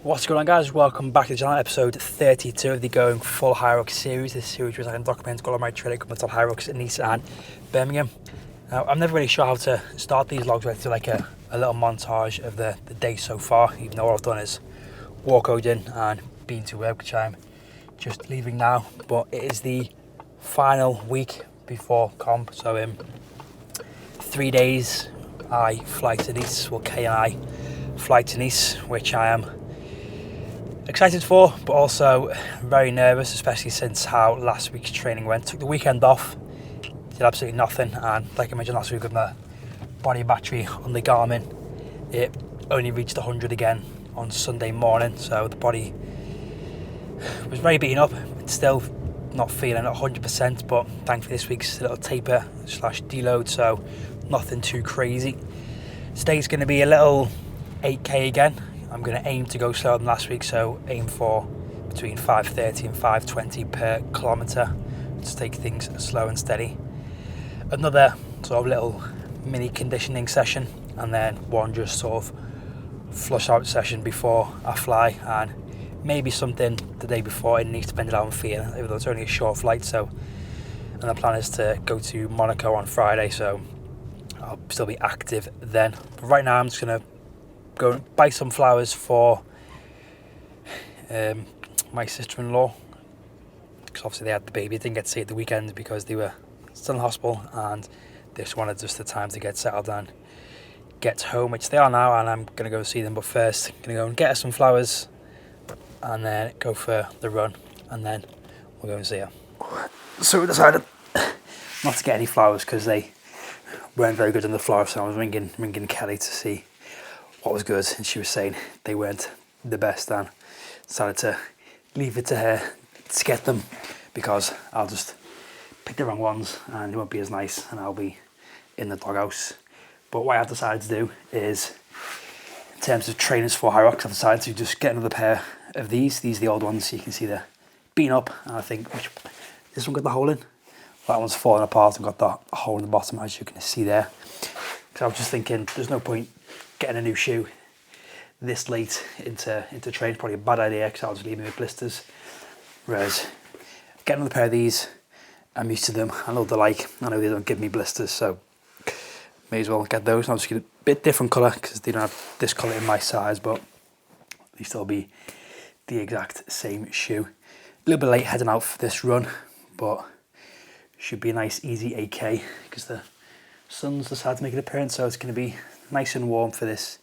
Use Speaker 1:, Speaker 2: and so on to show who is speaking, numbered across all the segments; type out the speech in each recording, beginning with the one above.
Speaker 1: What's going on, guys? Welcome back to the channel, episode 32 of the Going Full Hyrox series. This series was like a document all of my training coming to Hyrox in Nice and Birmingham. Now, I'm never really sure how to start these vlogs. I do like a little montage of the day so far, even though all I've done is walk out in and been to work, which I'm just leaving now. But it is the final week before comp, so in 3 days I fly to Nice. Well, Kay and I fly to Nice, which I am excited for, but also very nervous, especially since how last week's training went. Took the weekend off, did absolutely nothing, and like I mentioned last week with my body battery on the Garmin, it only reached 100 again on Sunday morning, so the body was very beaten up. It's still not feeling 100%, but thankfully this week's a little taper / deload, so nothing too crazy. Today's going to be a little 8k again. I'm going to aim to go slower than last week, so aim for between 5:30 and 5:20 per kilometre to take things slow and steady. Another sort of little mini conditioning session, and then one just sort of flush out session before I fly, and maybe something the day before in Nice, depending on how I'm feeling, even though it's only a short flight. So, and the plan is to go to Monaco on Friday, so I'll still be active then. But right now I'm just going to go and buy some flowers for my sister-in-law, because obviously they had the baby. I didn't get to see it the weekend because they were still in hospital, and they just wanted just the time to get settled and get home, which they are now, and I'm going to go see them. But first, I'm going to go and get her some flowers and then go for the run, and then we'll go and see her. So we decided not to get any flowers because they weren't very good in the florist, so I was ringing Kelly to see what was good, and she was saying they weren't the best, and decided to leave it to her to get them, because I'll just pick the wrong ones and it won't be as nice, and I'll be in the doghouse. But what I've decided to do is, in terms of trainers for Hyrox, I've decided to just get another pair of these. These are the old ones, so you can see they're beaten up, and I think this one got the hole in. That one's falling apart and got that hole in the bottom, as you can see there. So I was just thinking there's no point getting a new shoe this late into training. Probably a bad idea, because I'll just leave me with blisters. Whereas getting another pair of these, I'm used to them. I know what they're like. I know they don't give me blisters, so may as well get those. I'll just get a bit different colour because they don't have this colour in my size, but they still be the exact same shoe. A little bit late heading out for this run, but should be a nice easy 8k because the sun's decided to make an appearance, so it's going to be nice and warm for this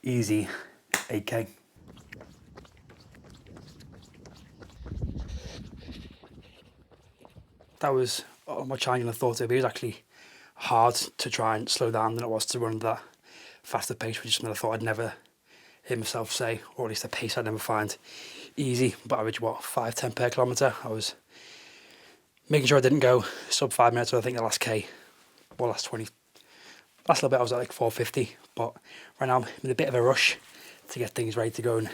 Speaker 1: easy 8k. That was more challenging than I thought it would be. It was actually hard to try and slow down than it was to run that faster pace, which is something I thought I'd never hear myself say, or at least a pace I'd never find easy. But I average 5-10 per kilometre. I was making sure I didn't go sub 5 minutes. So I think the last last little bit I was at like 4:50, but right now I'm in a bit of a rush to get things ready to go and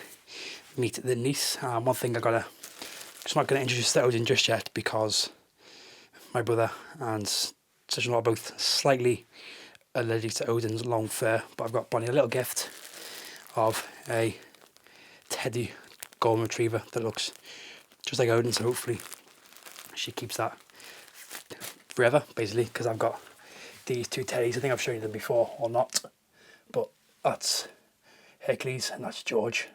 Speaker 1: meet the Nice. One thing I'm not going to introduce the Odin just yet, because my brother and sister-in-law are both slightly allergic to Odin's long fur, but I've got Bonnie a little gift of a teddy golden retriever that looks just like Odin, so hopefully she keeps that forever, basically, because I've got these two teddies. I think I've shown you them before or not, but that's Hercules and that's George.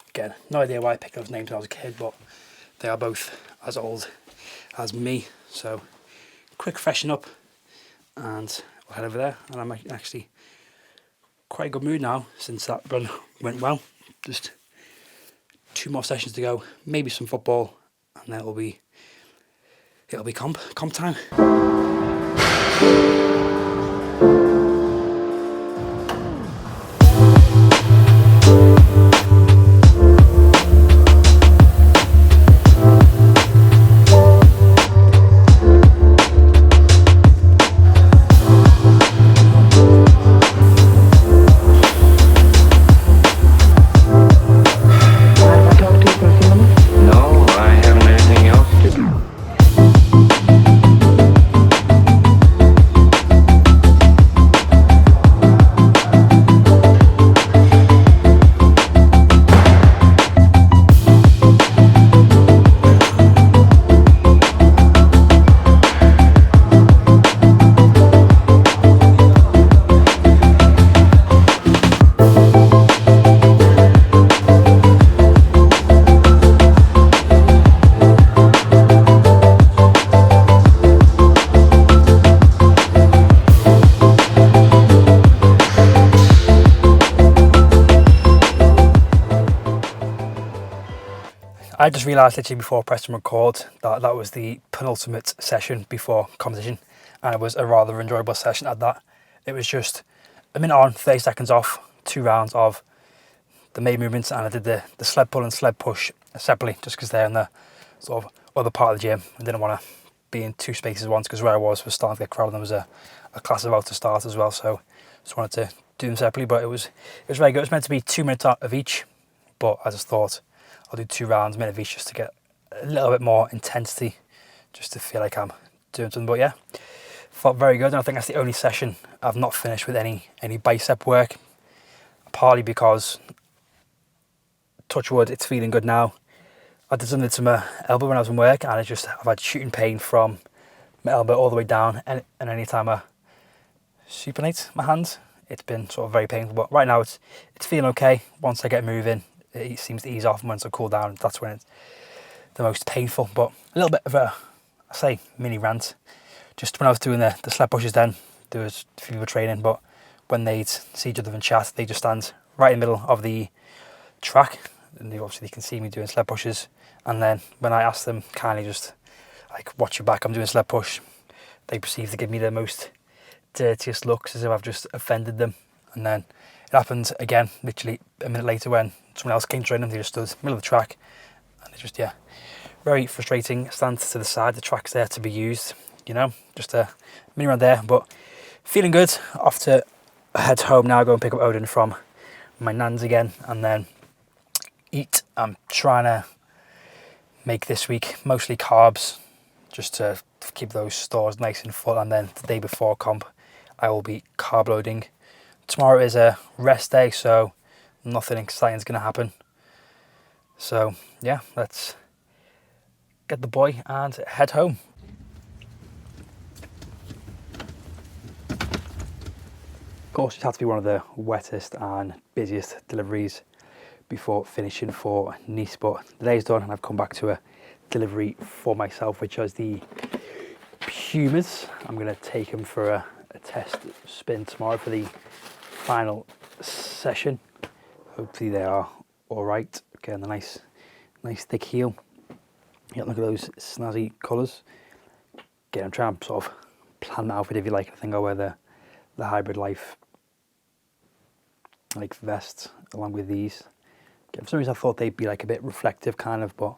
Speaker 1: Again, no idea why I picked those names when I was a kid, but they are both as old as me. So quick freshen up and we'll head over there, and I'm actually quite a good mood now since that run went well. Just 2 more sessions to go, maybe some football, and then it'll be comp time.
Speaker 2: No, I haven't anything else to do.
Speaker 1: I just realised literally before pressing record that that was the penultimate session before competition, and it was a rather enjoyable session at that. It was just a minute on, 30 seconds off, 2 rounds of the main movements, and I did the sled pull and sled push separately just because they're in the sort of other part of the gym. I didn't want to be in 2 spaces at once because where I was starting to get crowded and there was a class about to start as well, so just wanted to do them separately. But it was very good. It was meant to be 2 minutes of each, but I just thought I'll do 2 rounds, a minute of each, just to get a little bit more intensity, just to feel like I'm doing something. But yeah, felt very good, and I think that's the only session I've not finished with any bicep work, partly because, touch wood, it's feeling good now. I did something to my elbow when I was in work, and I've had shooting pain from my elbow all the way down, and any time I supinate my hand, it's been sort of very painful. But right now it's feeling okay. Once I get moving, it seems to ease off, and once I cool down, that's when it's the most painful. But a little bit of I say mini rant. Just when I was doing the sled pushes, then there was a few people training, but when they'd see each other and chat, they just stand right in the middle of the track, and they obviously can see me doing sled pushes. And then when I asked them kindly just like, watch your back, I'm doing a sled push, they proceed to give me the most dirtiest looks, as if I've just offended them. And then it happened again literally a minute later when someone else came training them. They just stood in the middle of the track, and it just, yeah, very frustrating. Stand to the side, the track's there to be used, you know, just a mini round there. But feeling good. Off to head home now, go and pick up Odin from my nan's again, and then eat. I'm trying to make this week mostly carbs, just to keep those stores nice and full, and then the day before comp I will be carb loading. Tomorrow is a rest day, so nothing exciting is going to happen. So yeah, let's get the boy and head home. Of course, it had to be one of the wettest and busiest deliveries before finishing for Nice, but the day's done and I've come back to a delivery for myself, which is the Pumas. I'm going to take them for a test spin tomorrow for the final session. Hopefully they are all right. Again, the nice thick heel. Yeah, look at those snazzy colours. Again, I'm trying to sort of plan my outfit, if you like. I think I'll wear the Hybrid Life like vest along with these. For some reason I thought they'd be like a bit reflective kind of, but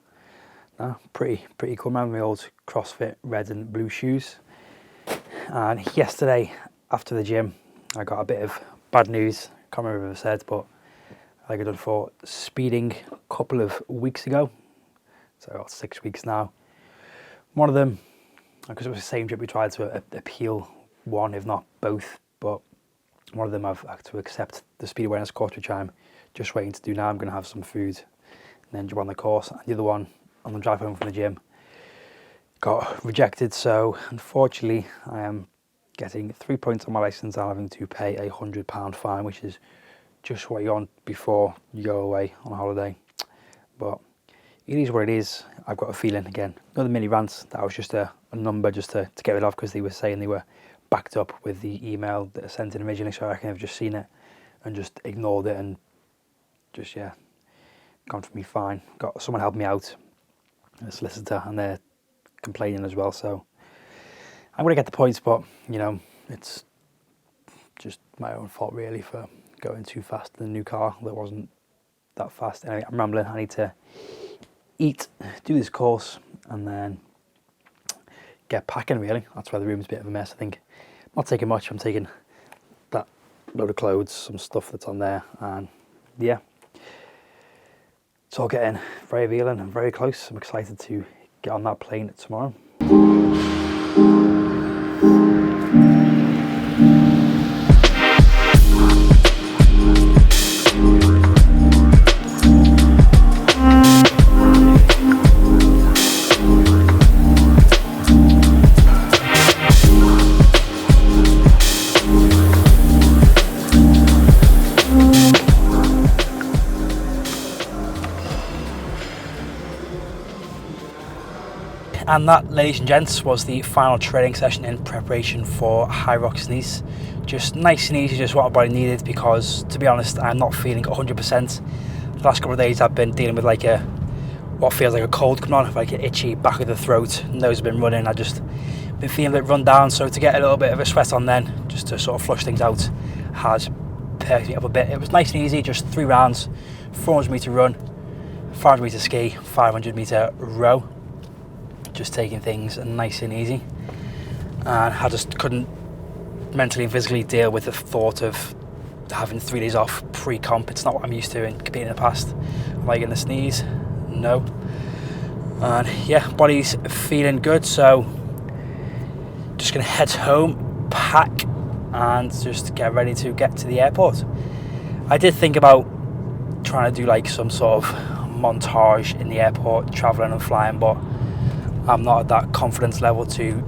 Speaker 1: no, pretty cool. Remember my old CrossFit red and blue shoes. And yesterday after the gym I got a bit of bad news. Can't remember if I said, but I got done for speeding a couple of weeks ago, so about 6 weeks now. One of them, because it was the same trip, we tried to appeal one if not both, but one of them I've had to accept the speed awareness course, which I'm just waiting to do now. I'm going to have some food and then jump on the course. And the other one, on the drive home from the gym, got rejected. So unfortunately, I am getting 3 points on my licence and having to pay a £100 fine, which is just what you're on before you go away on a holiday. But it is what it is. I've got a feeling, again, another mini rant, that was just a number just to get rid of, because they were saying they were backed up with the email that I sent in originally, so I reckon I've just seen it and just ignored it and just, yeah, gone for me fine. Got someone helped me out, a solicitor, and they're complaining as well, so I'm going to get the points, but, you know, it's just my own fault really for going too fast in the new car that wasn't that fast. Anyway, I'm rambling. I need to eat, do this course, and then get packing really. That's why the room's a bit of a mess. I think I'm not taking much. I'm taking that load of clothes, some stuff that's on there, and yeah, it's all getting very revealing and very close. I'm excited to get on that plane tomorrow. And that, ladies and gents, was the final training session in preparation for Hyrox Nice. Just nice and easy, just what my body needed, because to be honest, I'm not feeling 100%. The last couple of days I've been dealing with like a what feels like a cold coming on, like an itchy back of the throat, nose has been running. I just been feeling a bit run down, so to get a little bit of a sweat on then, just to sort of flush things out, has perked me up a bit. It was nice and easy, just 3 rounds, 400 metre run, 500 metre ski, 500 metre row, just taking things nice and easy. And I just couldn't mentally and physically deal with the thought of having 3 days off pre-comp. It's not what I'm used to in competing in the past. Am I going to sneeze? No. And yeah, body's feeling good, so just going to head home, pack, and just get ready to get to the airport. I did think about trying to do like some sort of montage in the airport, travelling and flying, but I'm not at that confidence level to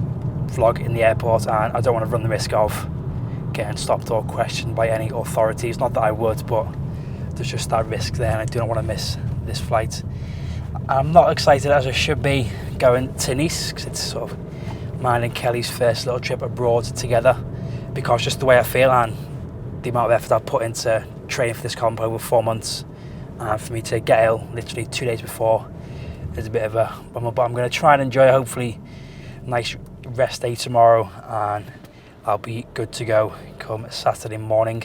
Speaker 1: vlog in the airport, and I don't want to run the risk of getting stopped or questioned by any authorities. Not that I would, but there's just that risk there, and I do not want to miss this flight. I'm not excited as I should be going to Nice, because it's sort of mine and Kelly's first little trip abroad together, because just the way I feel and the amount of effort I've put into training for this comp over 4 months, and for me to get ill literally 2 days before is a bit of a bummer. But I'm going to try and enjoy, hopefully, a nice rest day tomorrow, and I'll be good to go come Saturday morning.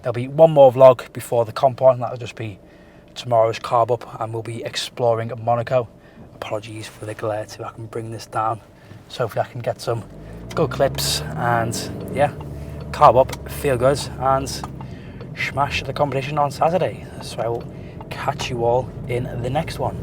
Speaker 1: There'll be one more vlog before the comp on, that'll just be tomorrow's carb up, and we'll be exploring Monaco. Apologies for the glare too, I can bring this down, so hopefully I can get some good clips, and yeah, carb up, feel good, and smash the competition on Saturday. So I will catch you all in the next one.